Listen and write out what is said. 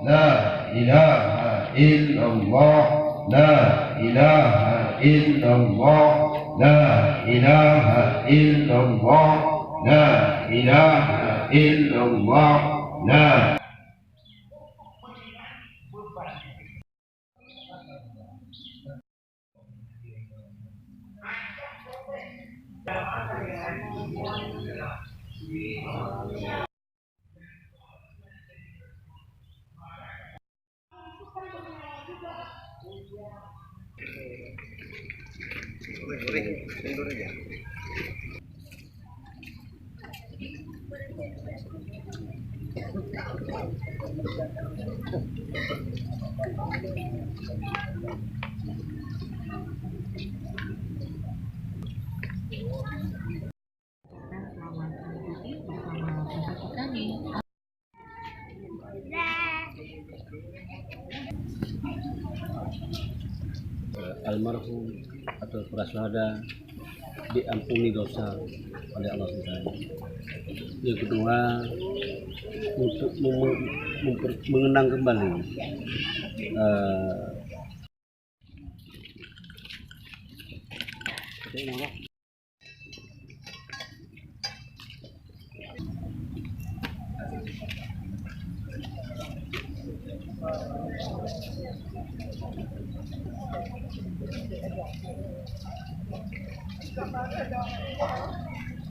لا إله إلا الله لا إله إلا الله لا إله إلا الله لا إله إلا الله لا Mundur aja. Almarhum atau para syuhada diampuni dosa oleh Allah SWT. Yang kedua, untuk mengenang kembali